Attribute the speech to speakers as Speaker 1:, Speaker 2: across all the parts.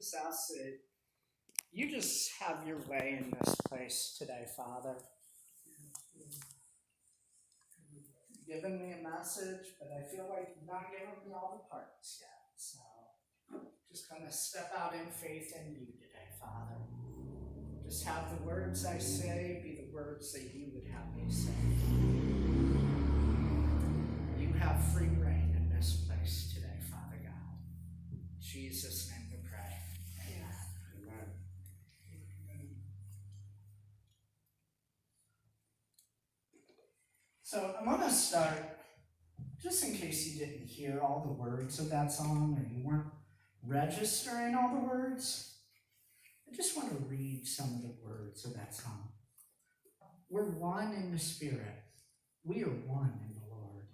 Speaker 1: just ask that you just have your way in this place today, Father. You've given me a message, but I feel like you've not given me all the parts yet. So just going to step out in faith in you today, Father. Just have the words I say be the words that you would have me say. You have free reign in this place today, Father God. In Jesus' name we pray. Amen. Amen. So I want to start, just in case you didn't hear all the words of that song or you weren't registering all the words, I just want to read some of the words of that song. We're one in the Spirit. We are one in the Lord.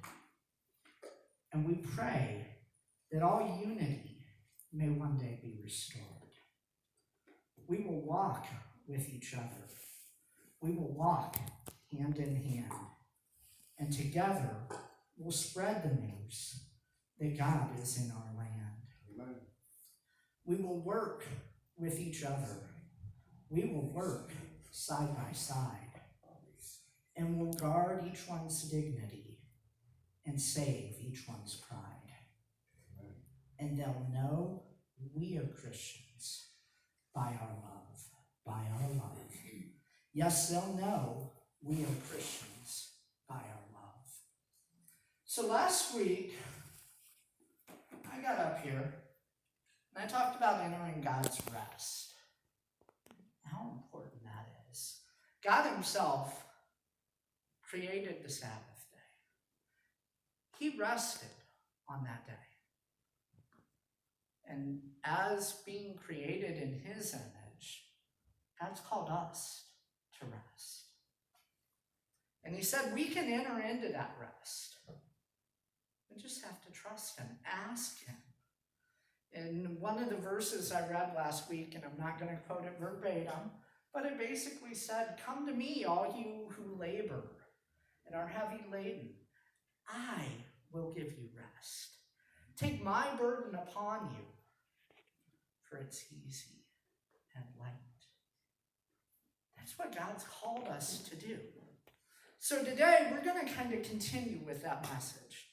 Speaker 1: And we pray that all unity may one day be restored. We will walk with each other. We will walk hand in hand. And together we'll spread the news that God is in our land. Amen. We will work with each other. We will work side by side. And we'll guard each one's dignity and save each one's pride. Amen. And they'll know we are Christians by our love, by our love. Yes, they'll know we are Christians by our love. So last week, I got up here and I talked about entering God's rest. How important that is. God himself created the Sabbath day. He rested on that day. And as being created in his image, God's called us to rest. And he said we can enter into that rest. We just have to trust him, ask him. In one of the verses I read last week, and I'm not going to quote it verbatim, but it basically said, "Come to me, all you who labor and are heavy laden. I will give you rest. Take my burden upon you, for it's easy and light." That's what God's called us to do. So today, we're going to kind of continue with that message.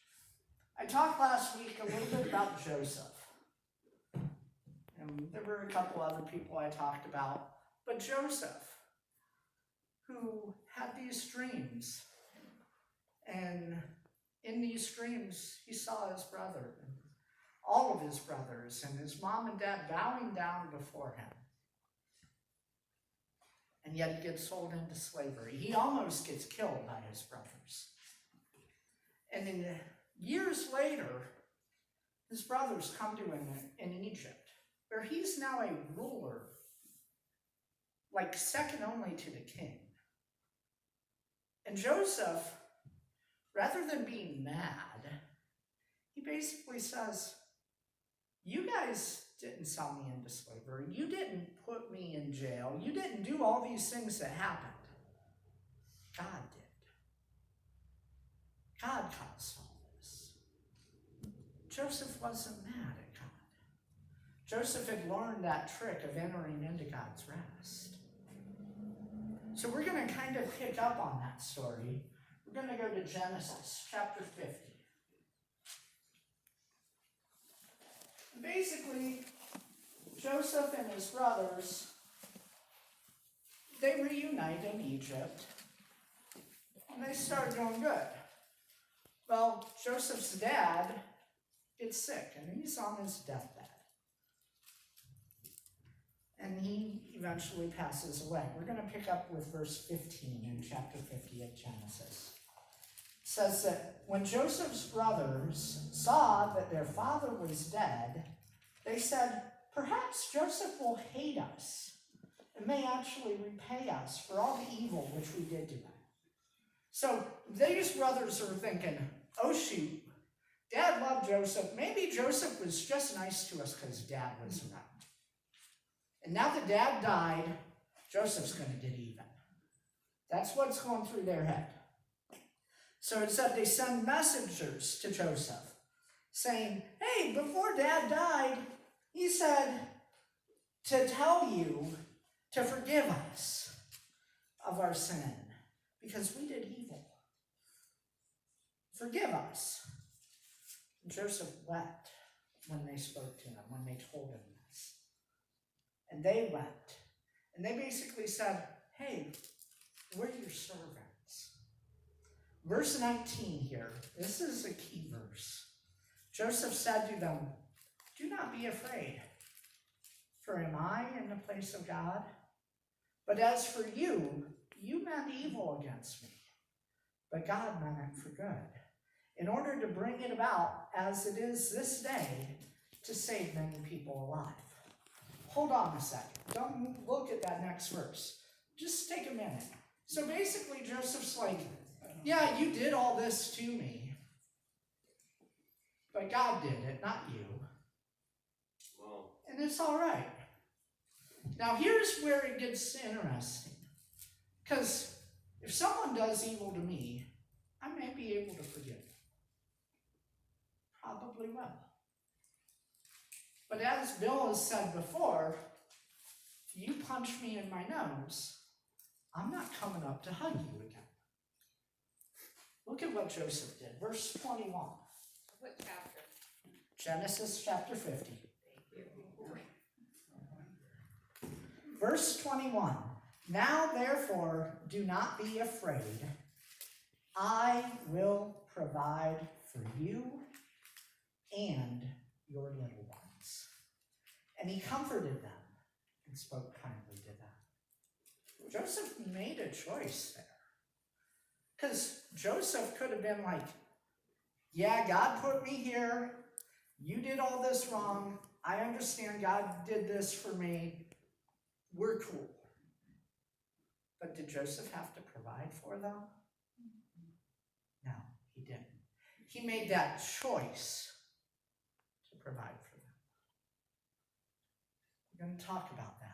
Speaker 1: I talked last week a little bit about Joseph. And there were a couple other people I talked about. But Joseph, who had these dreams, and in these dreams, he saw his brother, and all of his brothers, and his mom and dad bowing down before him. And yet he gets sold into slavery. He almost gets killed by his brothers. And in years later, his brothers come to him in Egypt, where he's now a ruler, like second only to the king. And Joseph, rather than being mad, he basically says, "You guys didn't sell me into slavery. You didn't put me in jail. You didn't do all these things that happened. God did. God caused all this." Joseph wasn't mad at God. Joseph had learned that trick of entering into God's rest. So we're going to kind of pick up on that story. We're going to go to Genesis chapter 50. Basically, Joseph and his brothers, they reunite in Egypt, and they start doing good. Well, Joseph's dad gets sick, and he's on his deathbed. And he eventually passes away. We're going to pick up with verse 15 in chapter 50 of Genesis. It says that when Joseph's brothers saw that their father was dead, they said, "Perhaps Joseph will hate us and may actually repay us for all the evil which we did to him." So these brothers are thinking, "Oh shoot, Dad loved Joseph. Maybe Joseph was just nice to us because Dad was around. And now that Dad died, Joseph's going to get even." That's what's going through their head. So it said they send messengers to Joseph saying, "Hey, before Dad died, he said, to tell you to forgive us of our sin because we did evil. Forgive us. Joseph wept when they spoke to him, when they told him this. And they wept. And they basically said, hey, we're your servants. Verse 19 here, this is a key verse. Joseph said to them, do not be afraid, for am I in the place of God? But as for you, you meant evil against me, but God meant it for good, in order to bring it about, as it is this day, to save many people alive. Hold on a second. Don't look at that next verse. Just take a minute. So basically, Joseph's like, yeah, you did all this to me, but God did it, not you.
Speaker 2: Wow.
Speaker 1: And it's all right. Now, here's where it gets interesting. Because if someone does evil to me, I may be able to forgive them. Probably will. But as Bill has said before, if you punch me in my nose, I'm not coming up to hug you again. Look at what Joseph did. Verse 21.
Speaker 3: What chapter?
Speaker 1: Genesis chapter 50.
Speaker 3: Thank you.
Speaker 1: Verse 21. Now therefore do not be afraid. I will provide for you and your little ones. And he comforted them and spoke kindly to them. Joseph made a choice there. Because Joseph could have been like, yeah, God put me here. You did all this wrong. I understand God did this for me. We're cool. But did Joseph have to provide for them? No, he didn't. He made that choice to provide for them. We're going to talk about that.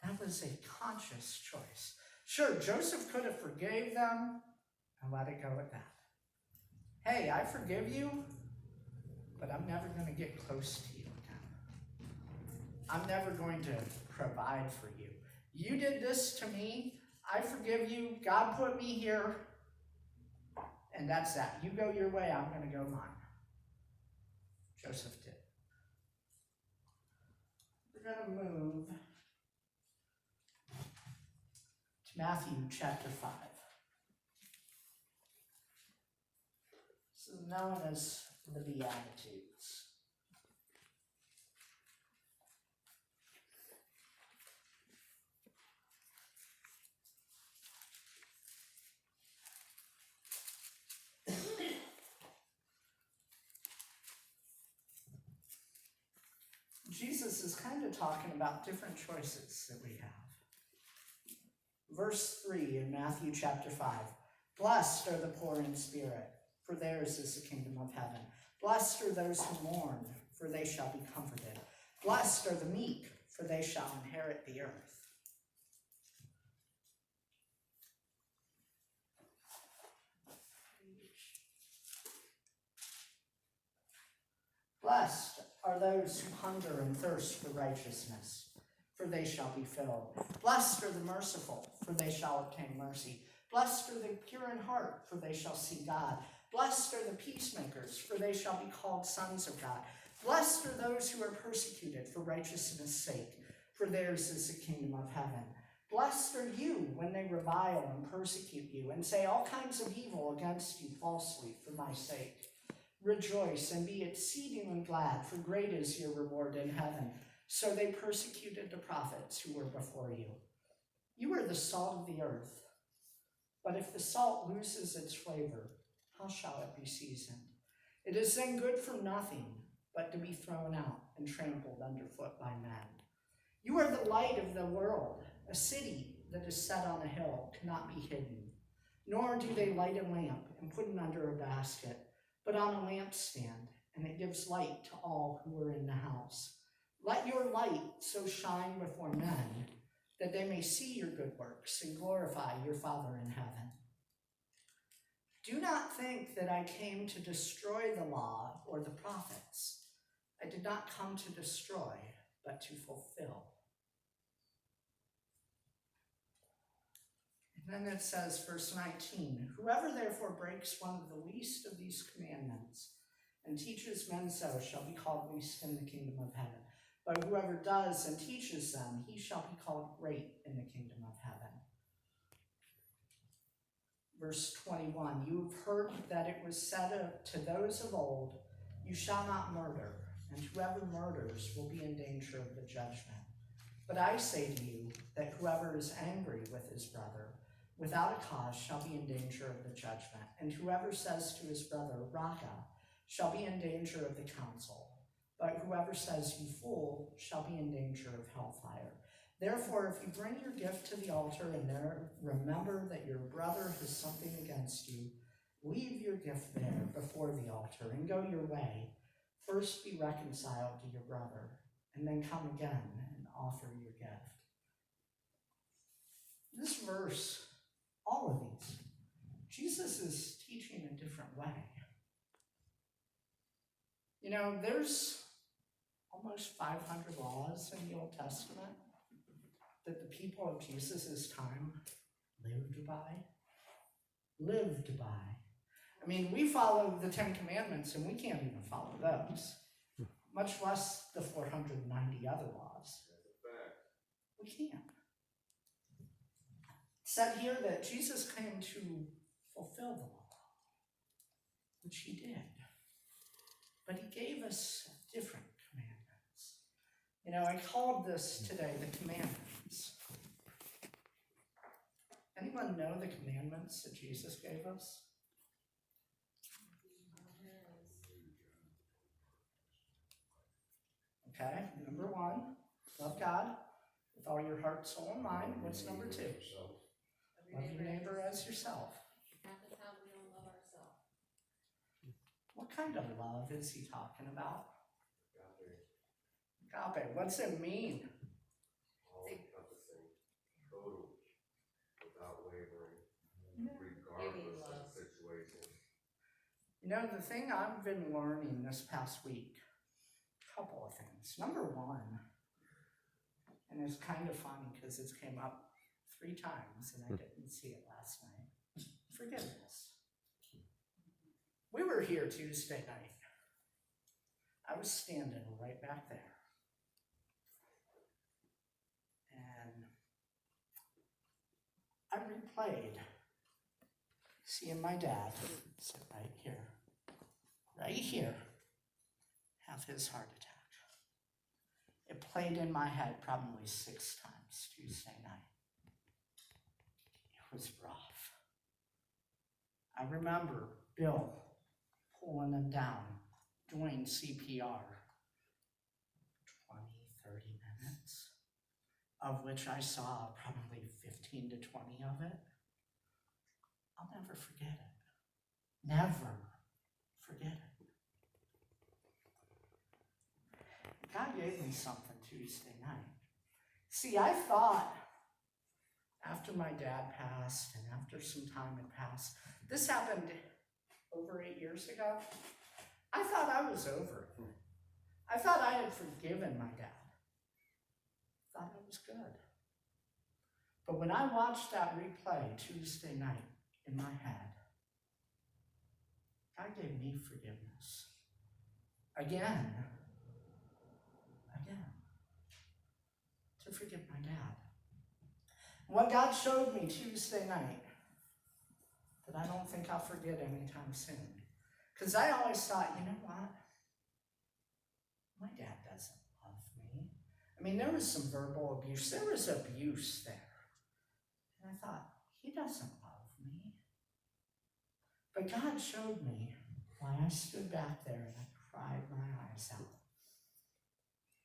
Speaker 1: That was a conscious choice. Sure, Joseph could have forgave them and let it go at that. Hey, I forgive you, but I'm never going to get close to you again. I'm never going to provide for you. You did this to me. I forgive you. God put me here. And that's that. You go your way. I'm going to go mine. Joseph did. We're going to move to Matthew chapter 5. This is known as the Beatitudes. Jesus is kind of talking about different choices that we have. Verse 3 in Matthew chapter 5. Blessed are the poor in spirit, for theirs is the kingdom of heaven. Blessed are those who mourn, for they shall be comforted. Blessed are the meek, for they shall inherit the earth. Blessed are those who hunger and thirst for righteousness, for they shall be filled. Blessed are the merciful, for they shall obtain mercy. Blessed are the pure in heart, for they shall see God. Blessed are the peacemakers, for they shall be called sons of God. Blessed are those who are persecuted for righteousness' sake, for theirs is the kingdom of heaven. Blessed are you when they revile and persecute you, and say all kinds of evil against you falsely for my sake. Rejoice and be exceedingly glad, for great is your reward in heaven. So they persecuted the prophets who were before you. You are the salt of the earth. But if the salt loses its flavor, how shall it be seasoned? It is then good for nothing but to be thrown out and trampled underfoot by men. You are the light of the world. A city that is set on a hill cannot be hidden. Nor do they light a lamp and put it under a basket, but on a lampstand, and it gives light to all who are in the house. Let your light so shine before men that they may see your good works and glorify your Father in heaven. Do not think that I came to destroy the law or the prophets. I did not come to destroy, but to fulfill. And then it says, verse 19, whoever therefore breaks one of the least of these commandments and teaches men so shall be called least in the kingdom of heaven. But whoever does and teaches them, he shall be called great in the kingdom of heaven. Verse 21, you have heard that it was said to those of old, you shall not murder, and whoever murders will be in danger of the judgment. But I say to you that whoever is angry with his brother without a cause shall be in danger of the judgment, and whoever says to his brother, Raca, shall be in danger of the council. But whoever says, you fool, shall be in danger of hellfire. Therefore, if you bring your gift to the altar and there remember that your brother has something against you, leave your gift there before the altar and go your way. First be reconciled to your brother, and then come again and offer your gift. This verse, all of these, Jesus is teaching a different way. You know, there's almost 500 laws in the Old Testament that the people of Jesus' time lived by. I mean, we follow the 10 Commandments and we can't even follow those, much less the 490 other laws. We can't. It said here that Jesus came to fulfill the law, which he did. But he gave us different commandments. You know, I called this today the commandments. Anyone know the commandments that Jesus gave us? Okay, number 1, love God with all your heart, soul, and mind. What's number 2? Love your neighbor as yourself.
Speaker 3: Half the time we don't love ourselves.
Speaker 1: What kind of love is he talking about? Agape. What's it mean?
Speaker 2: All-encompassing, total, without wavering,
Speaker 3: Giving
Speaker 2: regardless
Speaker 3: love.
Speaker 2: of the situation.
Speaker 1: You know, the thing I've been learning this past week, a couple of things. Number 1, and it's kind of funny because it's came up 3 times and I didn't see it last night. Forgiveness. We were here Tuesday night. I was standing right back there. And I replayed seeing my dad sit right here, have his heart attack. It played in my head probably 6 times Tuesday night. It was rough. I remember Bill pulling him down, doing CPR, 20, 30 minutes, of which I saw probably 15 to 20 of it. I'll never forget it. Never forget it. God gave me something Tuesday night. See, I thought after my dad passed and after some time had passed, this happened over 8 years ago. I thought I was over it. I thought I had forgiven my dad. I thought it was good. But when I watched that replay Tuesday night in my head, God gave me forgiveness. Again. To forgive my dad. What God showed me Tuesday night that I don't think I'll forget anytime soon. Because I always thought, you know what? My dad doesn't love me. I mean, there was some verbal abuse. There was abuse there. And I thought, he doesn't love me. But God showed me why I stood back there and I cried my eyes out.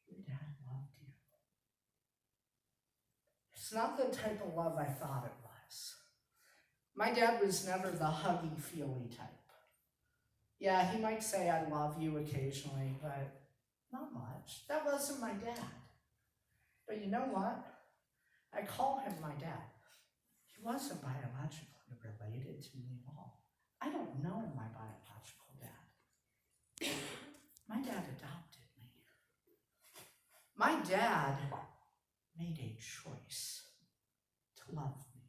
Speaker 1: Your dad loved you. It's not the type of love I thought it was. My dad was never the huggy, feely type. Yeah, he might say, I love you occasionally, but not much. That wasn't my dad. But you know what? I call him my dad. He wasn't biologically related to me at all. I don't know my biological dad. My dad adopted me. My dad made a choice to love me.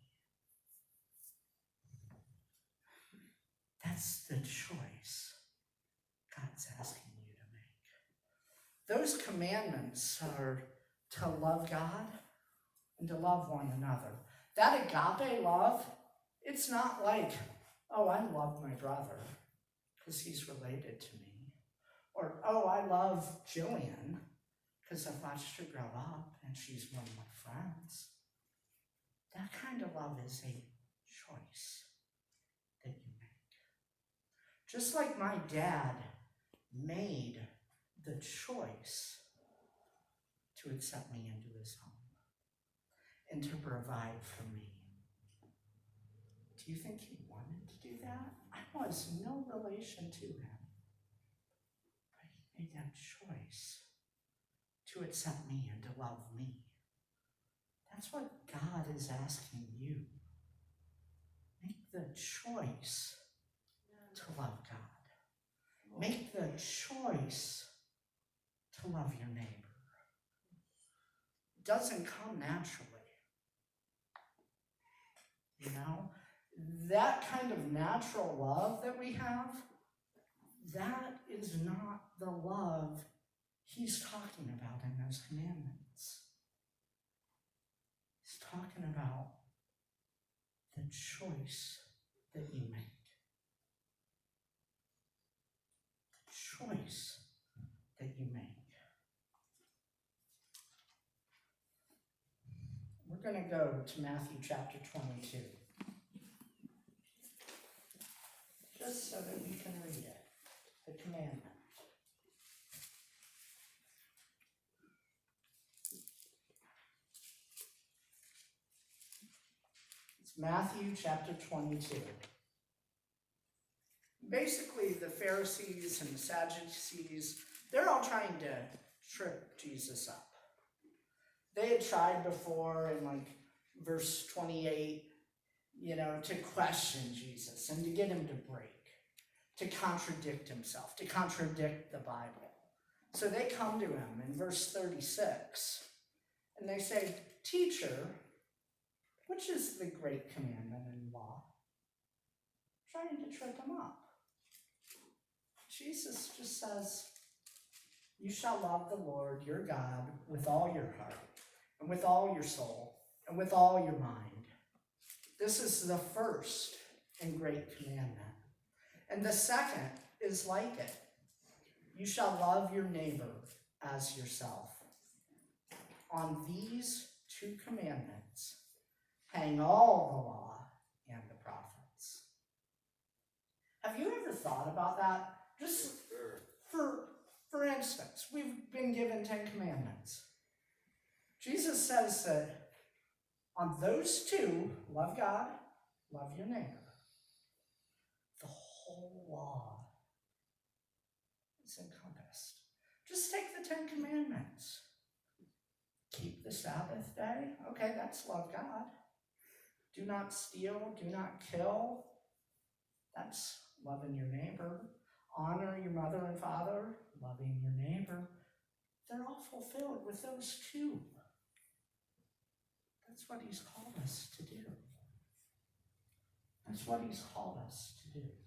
Speaker 1: That's the choice God's asking you to make. Those commandments are to love God and to love one another. That agape love, it's not like, oh, I love my brother because he's related to me. Or, oh, I love Jillian because I've watched her grow up and she's one of my friends. That kind of love is a choice that you make. Just like my dad made the choice to accept me into his home and to provide for me. Do you think he wanted to do that? I was no relation to him. But he made that choice to accept me and to love me. That's what God is asking you. Make the choice to love God. Make the choice to love your neighbor. It doesn't come naturally. You know, that kind of natural love that we have, that is not the love he's talking about in those commandments. He's talking about the choice that you make. The choice that you make. We're going to go to Matthew chapter 22. Just so that we can read it. The commandment. It's Matthew chapter 22. Basically, the Pharisees and the Sadducees, they're all trying to trip Jesus up. They had tried before in like verse 28, to question Jesus and to get him to break, to contradict himself, to contradict the Bible. So they come to him in verse 36 and they say, "Teacher, which is the great commandment in law?" Trying to trip him up. Jesus just says, "You shall love the Lord your God with all your heart, and with all your soul, and with all your mind. This is the first and great commandment. And the second is like it. You shall love your neighbor as yourself. On these two commandments hang all the law and the prophets." Have you ever thought about that? Just for instance, we've been given 10 commandments. Jesus says that on those two, love God, love your neighbor, the whole law is encompassed. Just take the 10 commandments. Keep the Sabbath day. Okay, that's love God. Do not steal, do not kill. That's loving your neighbor. Honor your mother and father, loving your neighbor. They're all fulfilled with those two. That's what he's called us to do. That's what he's called us to do.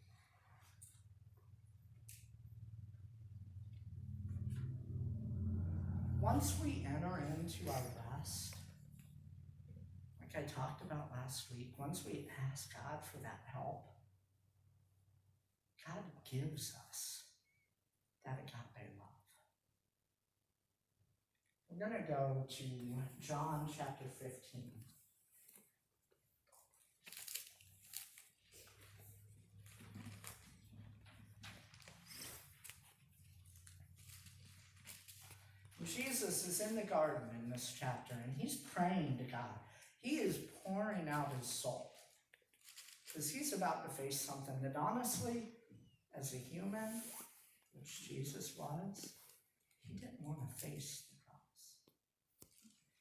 Speaker 1: Once we enter into our rest, like I talked about last week, once we ask God for that help, God gives us that agape love. We're going to go to John chapter 15. Jesus is in the garden in this chapter, and he's praying to God. He is pouring out his soul, because he's about to face something that honestly, as a human, which Jesus was, he didn't want to face the cross.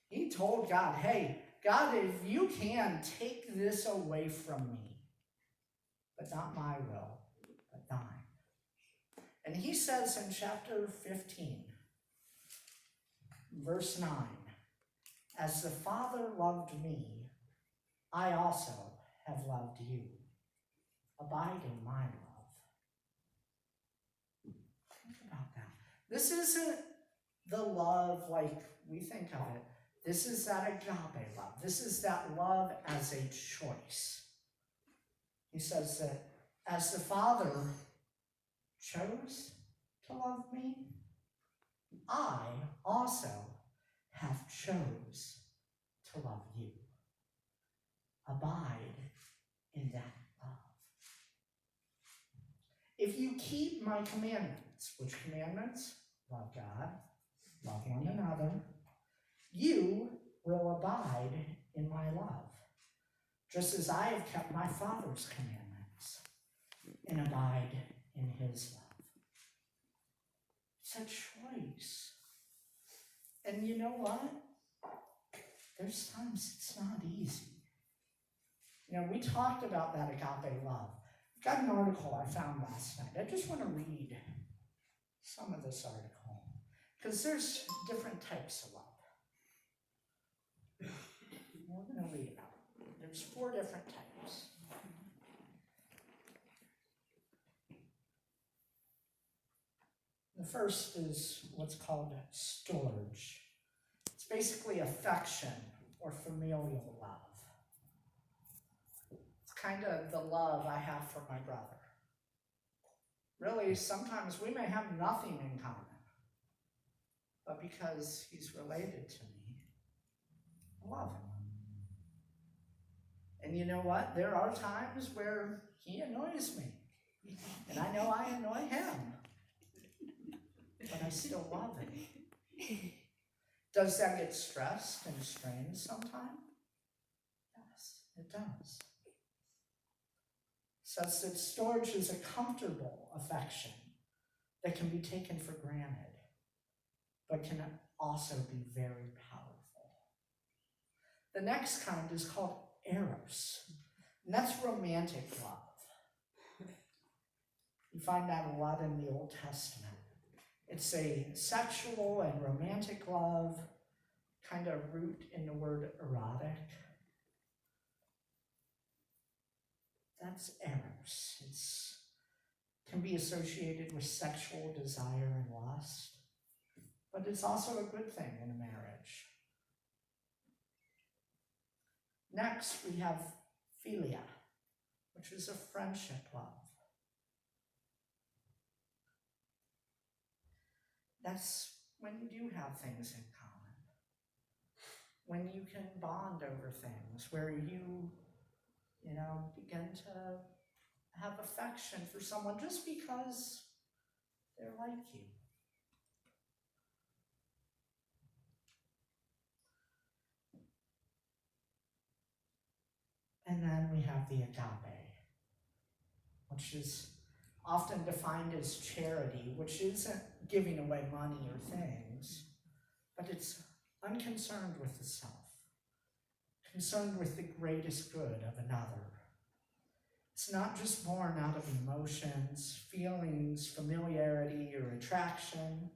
Speaker 1: He told God, "Hey, God, if you can, take this away from me, but not my will, but thine." And he says in chapter 15, Verse 9. As the Father loved me, I also have loved you. Abide in my love. Think about that. This isn't the love like we think of it. This is that agape love. This is that love as a choice. He says that as the Father chose to love me, I also have chose to love you. Abide in that love. If you keep my commandments, which commandments? Love God, love one another. You will abide in my love, just as I have kept my Father's commandments and abide in his love. It's a choice. And you know what? There's times it's not easy. You know, we talked about that agape love. I've got an article I found last night. I just want to read some of this article, because there's different types of love. We're going to read about it. There's 4 different types. The first is what's called storge. It's basically affection or familial love. It's kind of the love I have for my brother. Really, sometimes we may have nothing in common, but because he's related to me, I love him. And you know what? There are times where he annoys me, and I know I annoy him, but I still love him. Does that get stressed and strained sometimes? Yes, it does. Such that storge is a comfortable affection that can be taken for granted, but can also be very powerful. The next kind is called eros, and that's romantic love. You find that a lot in the Old Testament. It's a sexual and romantic love, kind of root in the word erotic. That's eros. It can be associated with sexual desire and lust, but it's also a good thing in a marriage. Next, we have philia, which is a friendship love. That's when you do have things in common, when you can bond over things, where you begin to have affection for someone just because they're like you. And then we have the agape, which is often defined as charity, which isn't giving away money or things, but it's unconcerned with the self, concerned with the greatest good of another. It's not just born out of emotions, feelings, familiarity, or attraction,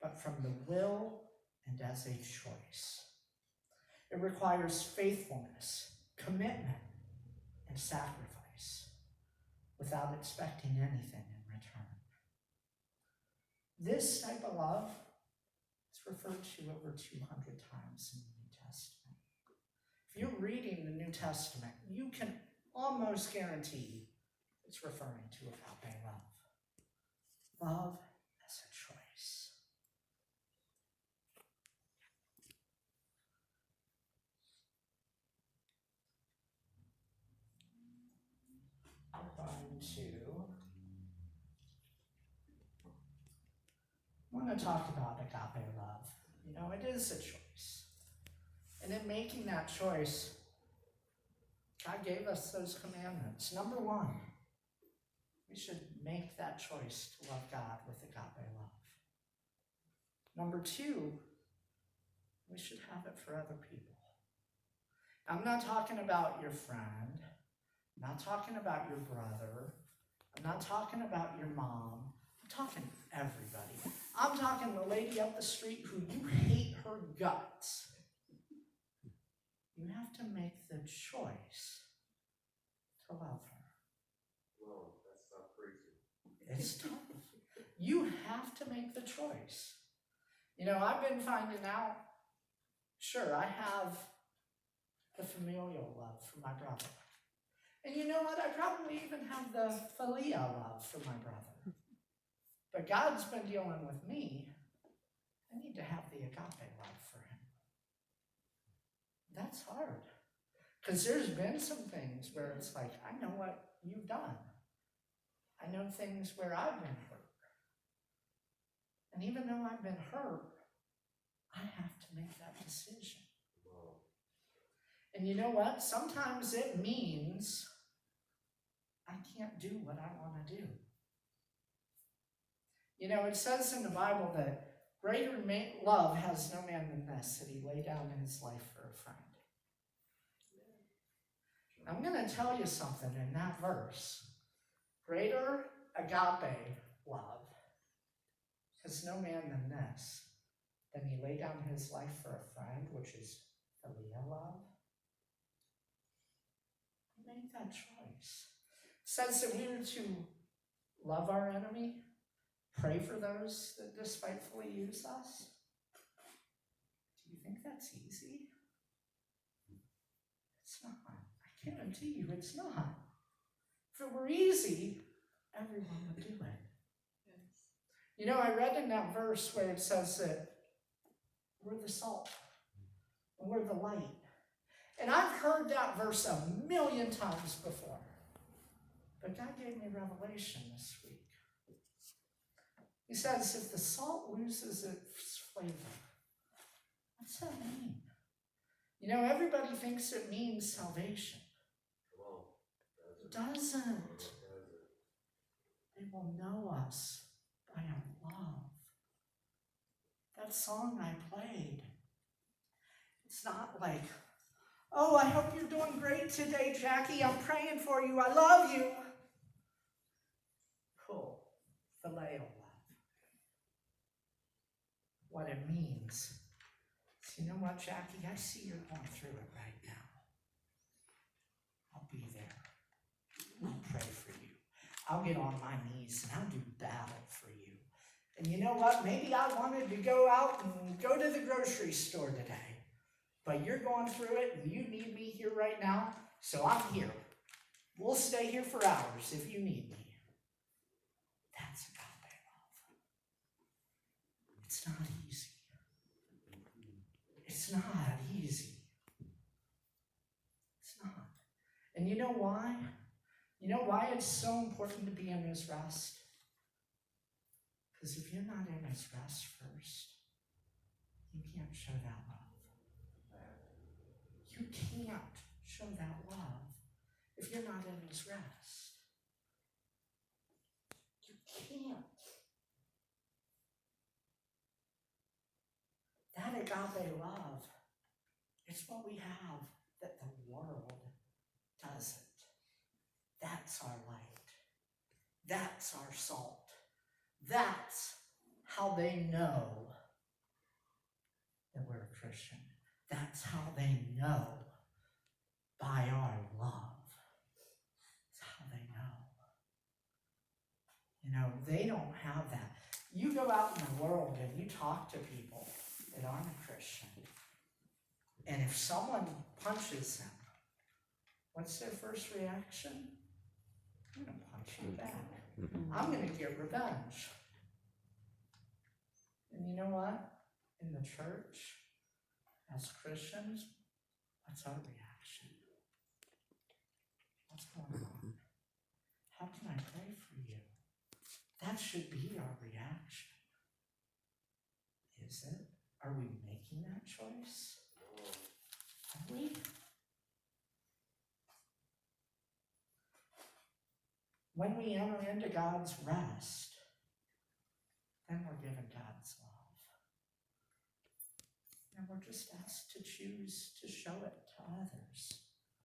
Speaker 1: but from the will and as a choice. It requires faithfulness, commitment, and sacrifice without expecting anything in return. This type of love is referred to over 200 times in the New Testament. If you're reading the New Testament, you can almost guarantee it's referring to agape love. Love as a choice. I want to talk about agape love. You know, it is a choice. And in making that choice, God gave us those commandments. Number 1, we should make that choice to love God with agape love. Number 2, we should have it for other people. I'm not talking about your friend. I'm not talking about your brother. I'm not talking about your mom. I'm talking everybody. I'm talking the lady up the street who you hate her guts. You have to make the choice to love her.
Speaker 2: Well, that's not preaching.
Speaker 1: It's tough. You have to make the choice. You know, I've been finding out, sure, I have the familial love for my brother. And you know what? I probably even have the philia love for my brother. But God's been dealing with me. I need to have the agape love for him. That's hard. Because there's been some things where it's like, I know what you've done. I know things where I've been hurt. And even though I've been hurt, I have to make that decision.
Speaker 2: Well,
Speaker 1: And you know what? Sometimes it means I can't do what I want to do. You know, it says in the Bible that greater love has no man than this, that he lay down his life for a friend. I'm going to tell you something in that verse. Greater agape love has no man than this, than he lay down his life for a friend, which is philia love. Make that choice. It says that we are to love our enemy, pray for those that despitefully use us. Do you think that's easy? It's not. I guarantee you it's not. If it were easy, everyone would do it. You know, I read in that verse where it says that we're the salt and we're the light. And I've heard that verse a million times before. But God gave me revelation this week. He says, if the salt loses its flavor, what's that mean? You know, everybody thinks it means salvation.
Speaker 2: well,
Speaker 1: It doesn't.
Speaker 2: does it?
Speaker 1: They will know us by our love. That song I played, it's not like, oh, I hope you're doing great today, Jackie. I'm praying for you. I love you. Cool. Phileo love. What it means is, you know what, Jackie? I see you're going through it right now. I'll be there. I'll pray for you. I'll get on my knees and I'll do battle for you. And you know what? Maybe I wanted to go out and go to the grocery store today. But you're going through it and you need me here right now, so I'm here. We'll stay here for hours if you need me. That's agape love. It's not easy. It's not easy. It's not. And you know why? You know why it's so important to be in his rest? Because if you're not in his rest first, you can't show that love. You can't show that love if you're not in his rest. You can't. That agape love, it's what we have that the world doesn't. That's our light. That's our salt. That's how they know that we're a Christian. That's how they know, by our love. That's how they know. You know, they don't have that. You go out in the world and you talk to people that aren't a Christian, and if someone punches them, what's their first reaction? I'm going to punch you back. I'm going to get revenge. And you know what? In the church, as Christians, what's our reaction? What's going on? How can I pray for you? That should be our reaction. Is it? Are we making that choice? Are we? When we enter into God's rest, then we're given God's love. And we're just asked to choose to show it to others.